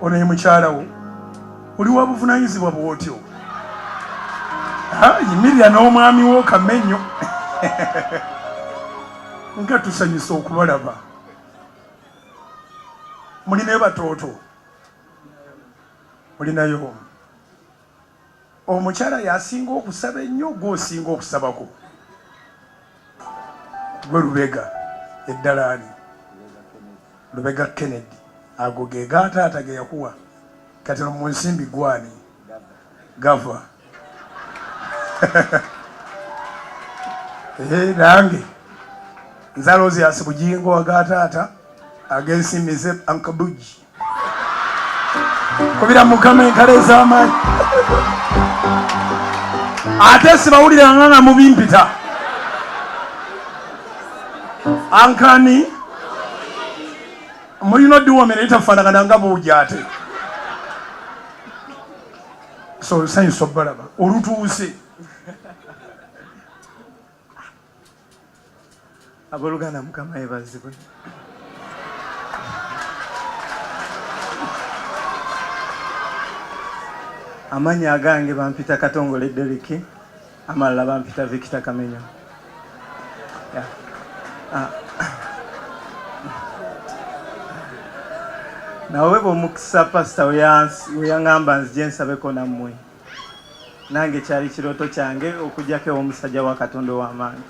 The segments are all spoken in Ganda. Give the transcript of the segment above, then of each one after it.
ono ye mukyala wo oli wa buvunaanyizibwa bw'otyo yimirira n'omwami wo Kamenyo nga tusanyusa okubalaba. Mulinayo batooto? Mulinayo? Omukyala yasinga okusaba ennyo gw'osinga okusabako? Gwe Lubega eddalaani Lubega Kennedy ago ge gaataata ge yakuwa kati no mu nsimbi gwani gava nange nzalozi asibujingo wagataata agensimbize ankabuji kubira Mukama enkale ez'amaanyi ate sibawulira nga mubimpita ankani mulino diwomera itafaanagana nga buuja ate so sanyusa obbalaba olutuuse aboluganda Mukama yebazibwe. Amanya agange bampita Katongole Deriki, amalala bampita Victor Kamenyo. Nawe bw'omukisa pasita weyangamba nzije nsabeko nammwe. Nange kyali kirooto kyange okujjako omusajja wa Katonda w'amaanyi.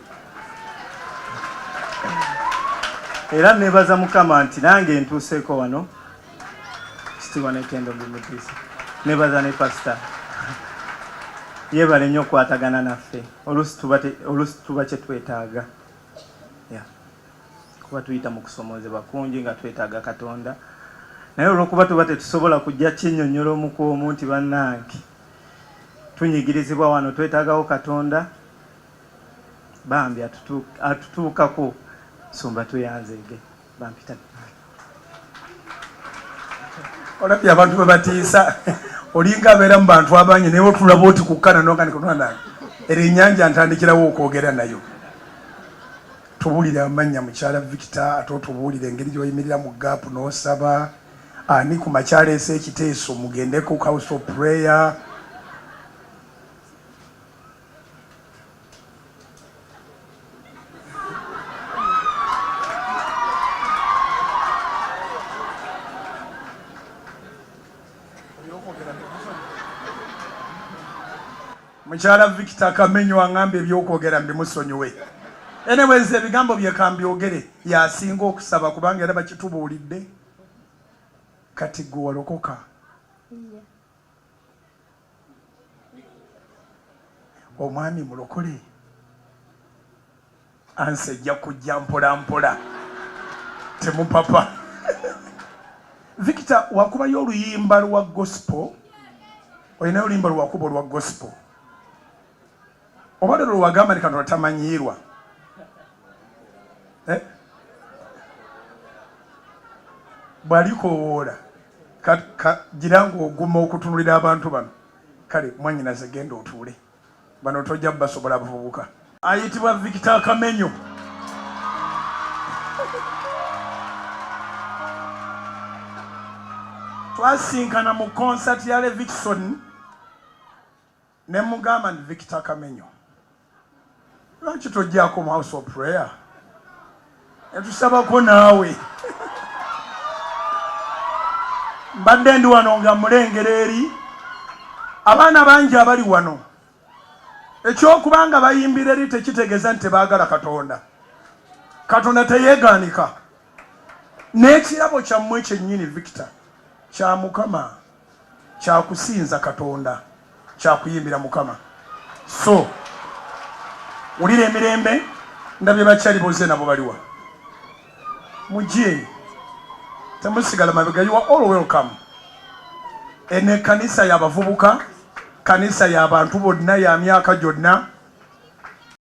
Era nebaza Mukama nti nange ntuuseeko wano kitiibwa n'ettendo bimutiisa. Nebaza ne pasita yebale nnyo okwatagana naffe oluusi tuba kye twetaaga. Kuba tuyita mu kusomoozebwa kungi nga twetaaga Katonda. Naye olw'okuba tuba tetusobola kujja kinnyonnyola omu ku omu nti bannange tunyigirizibwa wano twetaagawo Katonda, bambi atutuukako sumba tuyanzeege bampita. Olabye abantu bwe batiisa olinga abeera mu bantu abangi naye otulaba oti kukkana nonga nikutonda era ennyanja ntandikirawo okwogera nayo. Tubuulire amannya mukyala Victor ate otubuulire engeri gy'oyimirira mu gaapu n'osaba ani ku makyala ekiteeso mugende ku house of prayer. Mukyala Victor Kamenyo angambye ebyokwogera mbimusonyiwe. Anyways, ebigambo bye kambyogere yasinga okusaba kubanga era bakitubuulidde. Kati gwe walokoka? Omwami mulokole? Ansi ejja kujja mpola mpola temupapa. Victor, wakubayo oluyimba lwa gospel? Olinayo oluyimba lwakuba olwa gospel? Oba lero lwagamba ni Katonda tamanyiirwa? Bwalikowoola gira ng'oguma okutunulira abantu bano kale mwanyinaze genda otuule bano tojja basobola abavubuka. Ayitibwa Victor Kamenyo. Twasinkana mu concert ya Levikson ne mugamba ndi Victor Kamenyo, lwaki tojjaako mu house of prayer etusabako naawe? Mbadde ndi wano nga mulengera eri abaana bangi abali wano. Ekyokubanga bayimbira eri tekitegeeza nti tebaagala Katonda. Katonda teyeegaanika. N'ekirabo kyammwe kyennyini Victor kya Mukama, kya kusinza Katonda, kya kuyimbira Mukama. So wulira emirembe ndabye bakyali boze nabo baliwa. Mujje temusigala mabega, you are all welcome. Ene kanisa y'abavubuka, kanisa y'abantu bonna ya myaka gyonna.